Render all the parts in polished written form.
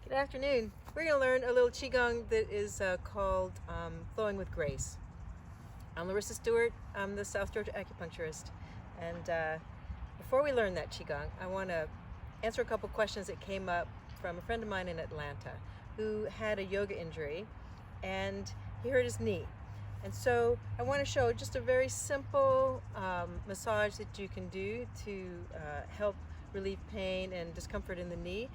Good afternoon. We're going to learn a little Qigong that is called Flowing with Grace. I'm Larissa Stewart. I'm the South Georgia acupuncturist. And before we learn that Qigong, I want to answer a couple questions that came up from a friend of mine in Atlanta who had a yoga injury and he hurt his knee. And so I want to show just a very simple massage that you can do to help relieve pain and discomfort in the knee.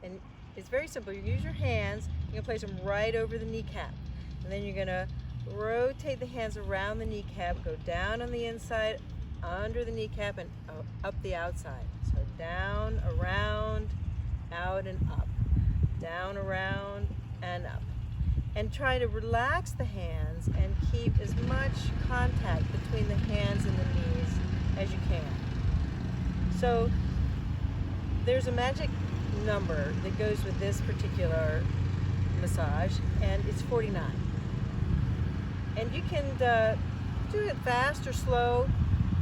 And it's very simple. You use your hands, you're going to place them right over the kneecap. And then you're going to rotate the hands around the kneecap, go down on the inside, under the kneecap, and up the outside. So down, around, out, and up. Down, around, and up. And try to relax the hands and keep as much contact between the hands and the knees as you can. So there's a magic number that goes with this particular massage, and it's 49. And you can do it fast or slow,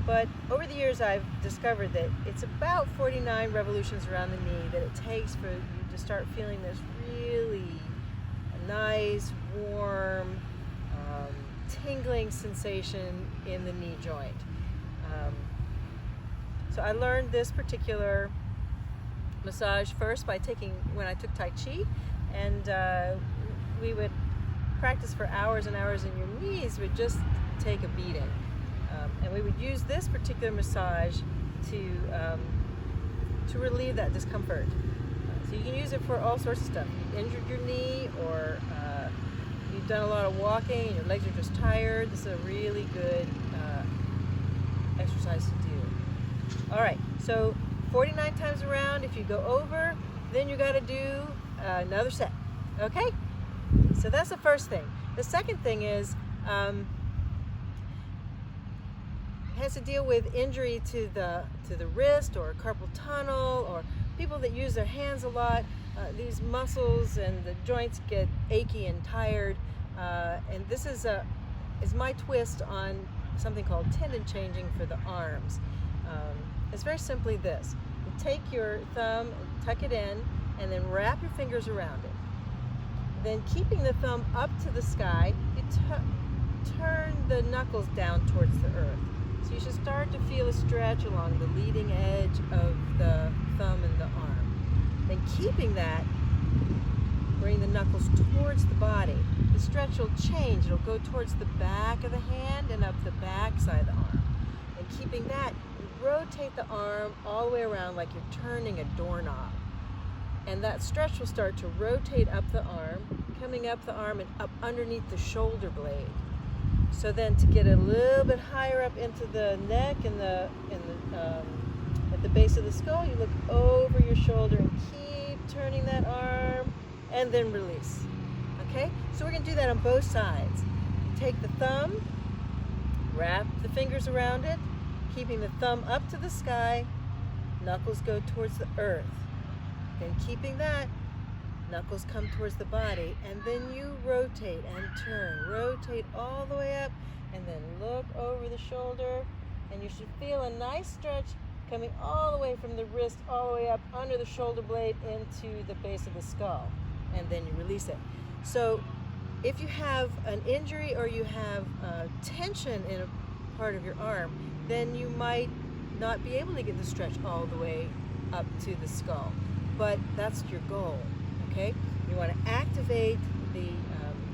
but over the years I've discovered that it's about 49 revolutions around the knee that it takes for you to start feeling this really nice, warm, tingling sensation in the knee joint. So I learned this particular massage first by when I took Tai Chi, and we would practice for hours and hours, and your knees would just take a beating. And we would use this particular massage to relieve that discomfort. So you can use it for all sorts of stuff. You've injured your knee, or you've done a lot of walking and your legs are just tired. This is a really good exercise to do. All right, so 49 times around. If you go over, then you got to do another set. Okay? So that's the first thing. The second thing is has to deal with injury to the wrist or carpal tunnel, or people that use their hands a lot. These muscles and the joints get achy and tired, and this is my twist on something called tendon changing for the arms. It's very simply this. You take your thumb, tuck it in, and then wrap your fingers around it. Then, keeping the thumb up to the sky, you turn the knuckles down towards the earth. So you should start to feel a stretch along the leading edge of the thumb and the arm. Then, keeping that, bring the knuckles towards the body. The stretch will change. It'll go towards the back of the hand and up the back side of the arm. And keeping that, rotate the arm all the way around like you're turning a doorknob. And that stretch will start to rotate up the arm, coming up the arm and up underneath the shoulder blade. So then, to get a little bit higher up into the neck and at the base of the skull, you look over your shoulder and keep turning that arm, and then release. Okay? So we're going to do that on both sides. Take the thumb, wrap the fingers around it, keeping the thumb up to the sky, knuckles go towards the earth. Then, keeping that, knuckles come towards the body, and then you rotate and turn. Rotate all the way up, and then look over the shoulder, and you should feel a nice stretch coming all the way from the wrist all the way up under the shoulder blade into the base of the skull, and then you release it. So if you have an injury or you have tension in a part of your arm, then you might not be able to get the stretch all the way up to the skull. But that's your goal, okay? You want to activate the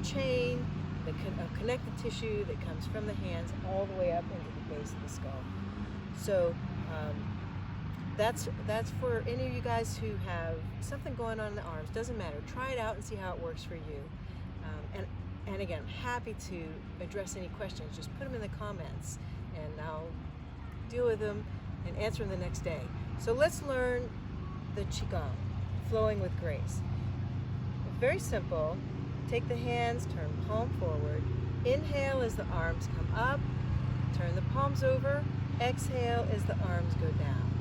chain, the connective tissue that comes from the hands all the way up into the base of the skull. So that's for any of you guys who have something going on in the arms. Doesn't matter. Try it out and see how it works for you. And again, I'm happy to address any questions. Just put them in the comments, and I'll deal with them and answer them the next day. So let's learn the Qigong, flowing with grace. Very simple. Take the hands, turn palm forward. Inhale as the arms come up. Turn the palms over. Exhale as the arms go down.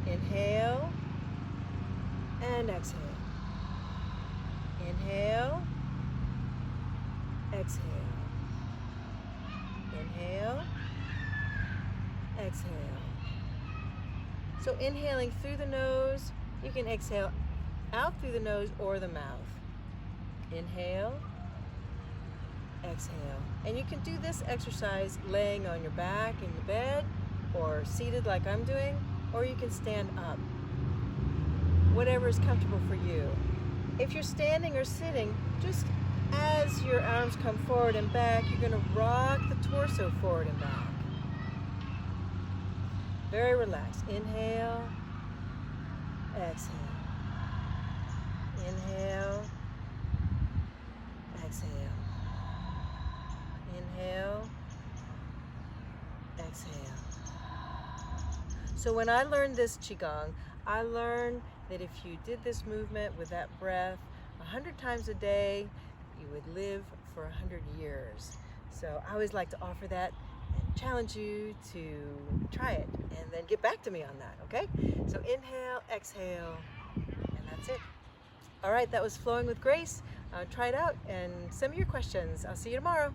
Inhale and exhale. Inhale, exhale. Inhale, exhale. So inhaling through the nose, you can exhale out through the nose or the mouth. Inhale, exhale. And you can do this exercise laying on your back in your bed or seated like I'm doing, or you can stand up. Whatever is comfortable for you. If you're standing or sitting, just as your arms come forward and back, you're going to rock the torso forward and back. Very relaxed. Inhale, exhale. Inhale, exhale. Inhale, exhale. So when I learned this Qigong, I learned that if you did this movement with that breath 100 times a day, you would live for 100 years. So I always like to offer that and challenge you to try it and then get back to me on that, okay? So inhale, exhale, and that's it. All right, that was Flowing with Grace. Try it out and send me your questions. I'll see you tomorrow.